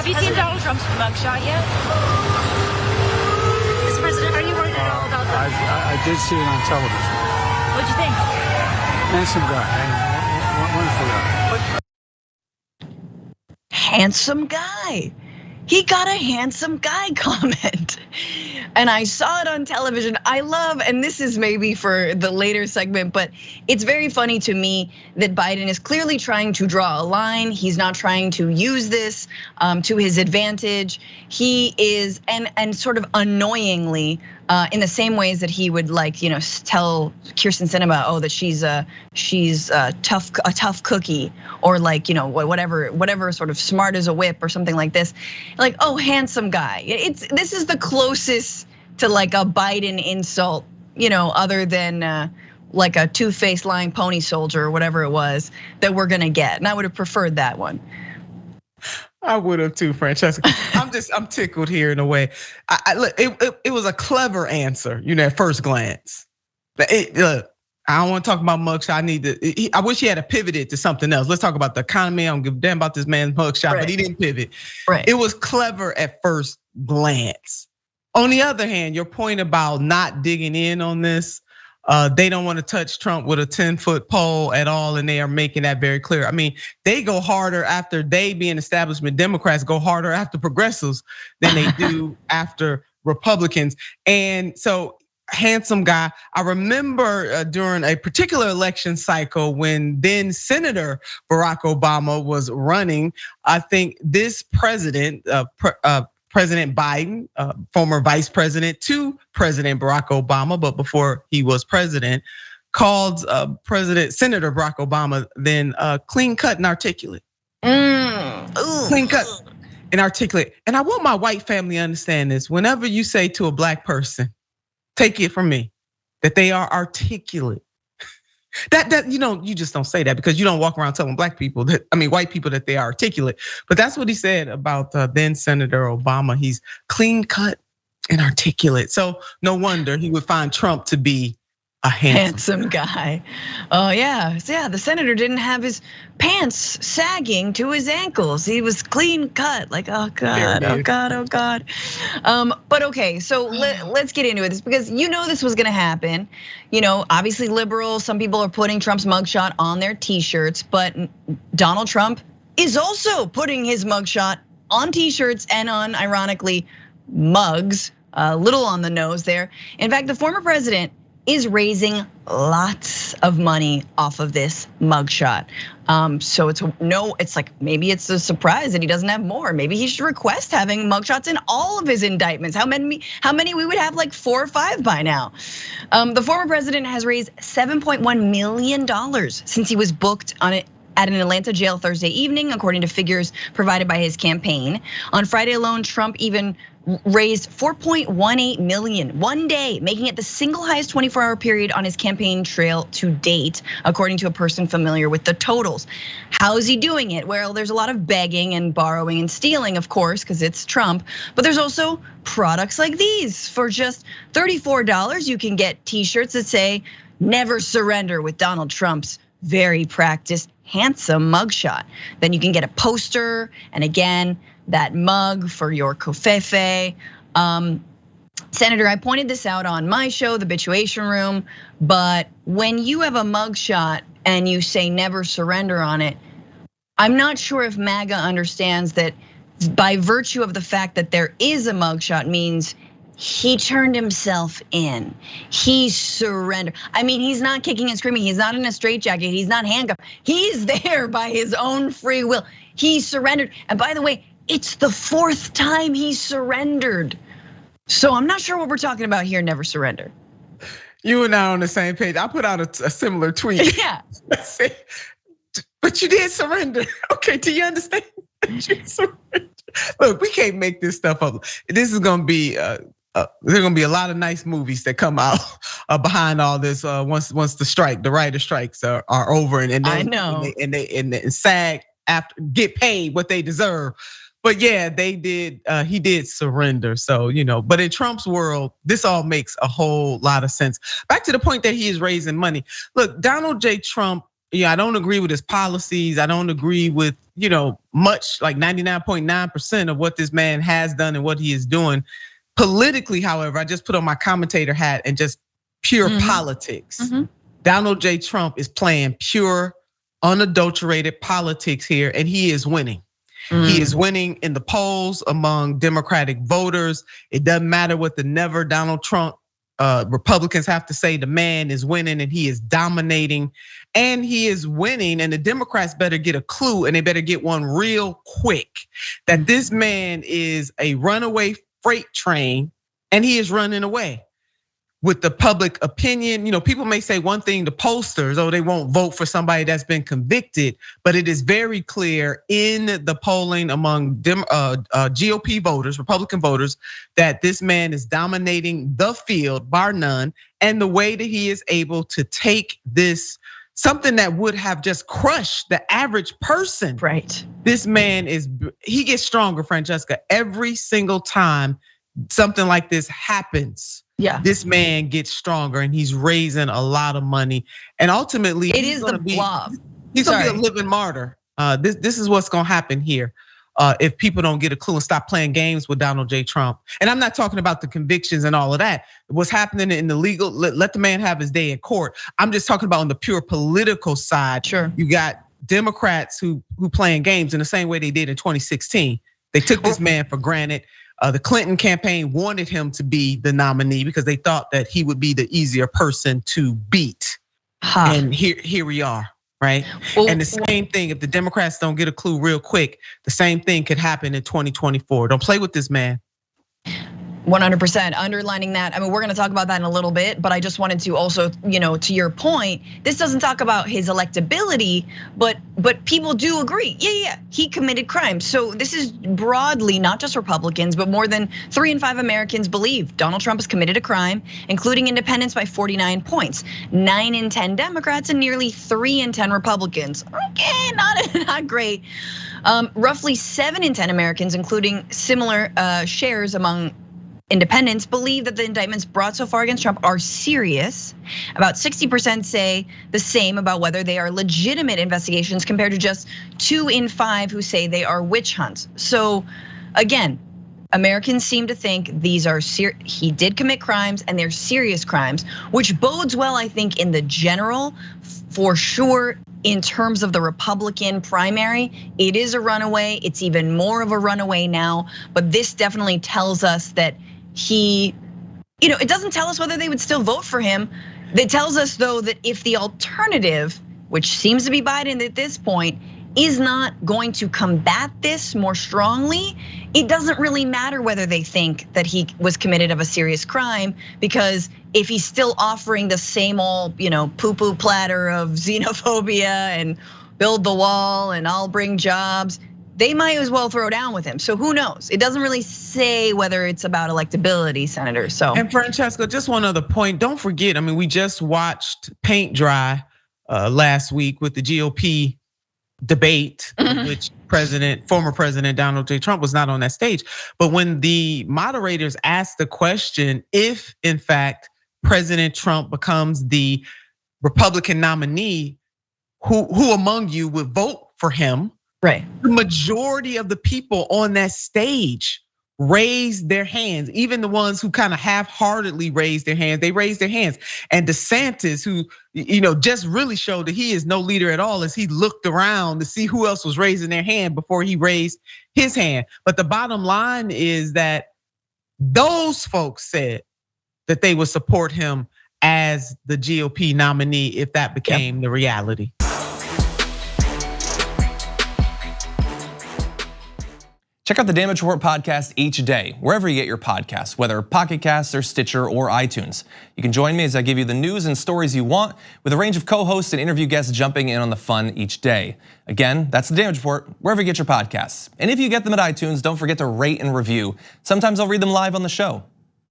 Have you seen Donald Trump's mugshot yet? Mr. President, are you worried at all about that? I did see it on television. What'd you think? Handsome guy, wonderful guy. Handsome guy. He got a handsome guy comment. And I saw it on television. I love, and this is maybe for the later segment, but it's very funny to me that Biden is clearly trying to draw a line. He's not trying to use this to his advantage. He is, and sort of annoyingly, in the same ways that he would tell Kirsten Sinema, oh, that she's a tough cookie, or whatever sort of smart as a whip or something like this. Like, oh, handsome guy. This is the closest to like a Biden insult, other than like a two-faced lying pony soldier or whatever it was that we're gonna get. And I would have preferred that one. I would have too, Francesca. I'm tickled here in a way. It was a clever answer, at first glance. Look, I don't want to talk about mugshot. I wish he had pivoted to something else. Let's talk about the economy. I don't give a damn about this man's mugshot, but he didn't pivot. Right. It was clever at first glance. On the other hand, your point about not digging in on this, they don't want to touch Trump with a 10-foot pole at all, and they are making that very clear. I mean, they go harder after they, being establishment Democrats, go harder after progressives than they do after Republicans. And so, handsome guy. I remember during a particular election cycle when then Senator Barack Obama was running, I think this president, President Biden, former vice president to President Barack Obama, but before he was president, called Senator Barack Obama then clean cut and articulate. Clean cut and articulate. And I want my white family to understand this. Whenever you say to a black person, take it from me, that they are articulate. That you just don't say that, because you don't walk around telling white people that they are articulate. But that's what he said about then Senator Obama. He's clean cut and articulate. So no wonder he would find Trump to be a handsome guy. Oh yeah, the senator didn't have his pants sagging to his ankles. He was clean cut, like, oh God, oh God, oh God. But okay, so let's get into it, because this was gonna happen. Obviously liberals, some people are putting Trump's mugshot on their t-shirts, but Donald Trump is also putting his mugshot on t-shirts and on, ironically, mugs. A little on the nose there. In fact, the former president is raising lots of money off of this mugshot. So it's like, maybe it's a surprise that he doesn't have more. Maybe he should request having mugshots in all of his indictments. How many we would have, like 4 or 5 by now. The former president has raised $7.1 million since he was booked at an Atlanta jail Thursday evening, according to figures provided by his campaign. On Friday alone, Trump even raised 4.18 million one day, making it the single highest 24-hour period on his campaign trail to date, according to a person familiar with the totals. How is he doing it? Well, there's a lot of begging and borrowing and stealing, of course, because it's Trump, but there's also products like these. For just $34, you can get t-shirts that say, "Never surrender," with Donald Trump's very practiced, handsome mugshot. Then you can get a poster, and again, that mug for your covfefe. Senator, I pointed this out on my show, The Bituation Room, but when you have a mugshot and you say "never surrender" on it, I'm not sure if MAGA understands that by virtue of the fact that there is a mugshot means he turned himself in. He surrendered. I mean, he's not kicking and screaming. He's not in a straitjacket. He's not handcuffed. He's there by his own free will. He surrendered. And by the way, it's the 4th time he surrendered. So I'm not sure what we're talking about here, never surrender. You and I are on the same page. I put out a similar tweet. Yeah. But you did surrender. Okay, do you understand? Look, we can't make this stuff up. This is gonna be, there's gonna be a lot of nice movies that come out behind all this once the writer strikes are over, and I know, and SAG after get paid what they deserve. But yeah, they did. He did surrender. So but in Trump's world, this all makes a whole lot of sense. Back to the point that he is raising money. Look, Donald J. Trump I don't agree with his policies. I don't agree with, much, like 99.9% of what this man has done and what he is doing. Politically, however, I just put on my commentator hat and just pure politics. Donald J. Trump is playing pure, unadulterated politics here, and he is winning. He is winning in the polls among Democratic voters. It doesn't matter what the never Donald Trump Republicans have to say. The man is winning and he is dominating, and he is winning. And the Democrats better get a clue, and they better get one real quick, that this man is a runaway freight train and he is running away. With the public opinion, people may say one thing to pollsters, they won't vote for somebody that's been convicted, but it is very clear in the polling among GOP voters, Republican voters, that this man is dominating the field, bar none. And the way that he is able to take this, something that would have just crushed the average person. Right. This man he gets stronger, Francesca, every single time something like this happens. Yeah. This man gets stronger and he's raising a lot of money. And ultimately, it is the blob. He's gonna be a living martyr. This is what's gonna happen here. If people don't get a clue and stop playing games with Donald J. Trump. And I'm not talking about the convictions and all of that. What's happening in the legal, let the man have his day in court. I'm just talking about on the pure political side. Sure. You got Democrats who playing games in the same way they did in 2016. They took this man for granted. The Clinton campaign wanted him to be the nominee because they thought that he would be the easier person to beat. And here we are, right? And the same thing, if the Democrats don't get a clue real quick, the same thing could happen in 2024. Don't play with this man. 100% underlining that. I mean, we're gonna talk about that in a little bit, but I just wanted to also, to your point, this doesn't talk about his electability, but people do agree. Yeah, he committed crimes. So this is broadly not just Republicans, but more than 3 in 5 Americans believe Donald Trump has committed a crime, including independents by 49 points. 9 in 10 Democrats and nearly 3 in 10 Republicans. Okay, not great. Roughly 7 in 10 Americans, including similar shares among independents, believe that the indictments brought so far against Trump are serious. About 60% say the same about whether they are legitimate investigations, compared to just 2 in 5 who say they are witch hunts. So again, Americans seem to think these are he did commit crimes and they're serious crimes, which bodes well, I think, in the general. For sure, in terms of the Republican primary, it is a runaway. It's even more of a runaway now, but this definitely tells us that it doesn't tell us whether they would still vote for him. It tells us, though, that if the alternative, which seems to be Biden at this point, is not going to combat this more strongly, it doesn't really matter whether they think that he was committed of a serious crime, because if he's still offering the same old, poo-poo platter of xenophobia and build the wall and I'll bring jobs, they might as well throw down with him. So who knows? It doesn't really say whether it's about electability, Senator. So. And Francesca, just one other point. Don't forget, we just watched paint dry last week with the GOP debate, which former President Donald J. Trump was not on that stage. But when the moderators asked the question, if in fact President Trump becomes the Republican nominee, who among you would vote for him? Right. The majority of the people on that stage raised their hands, even the ones who kind of half-heartedly raised their hands, they raised their hands. And DeSantis, who just really showed that he is no leader at all, as he looked around to see who else was raising their hand before he raised his hand. But the bottom line is that those folks said that they would support him as the GOP nominee if that became the reality. Check out the Damage Report podcast each day, wherever you get your podcasts, whether Pocket Casts or Stitcher or iTunes. You can join me as I give you the news and stories you want, with a range of co-hosts and interview guests jumping in on the fun each day. Again, that's the Damage Report, wherever you get your podcasts. And if you get them at iTunes, don't forget to rate and review. Sometimes I'll read them live on the show.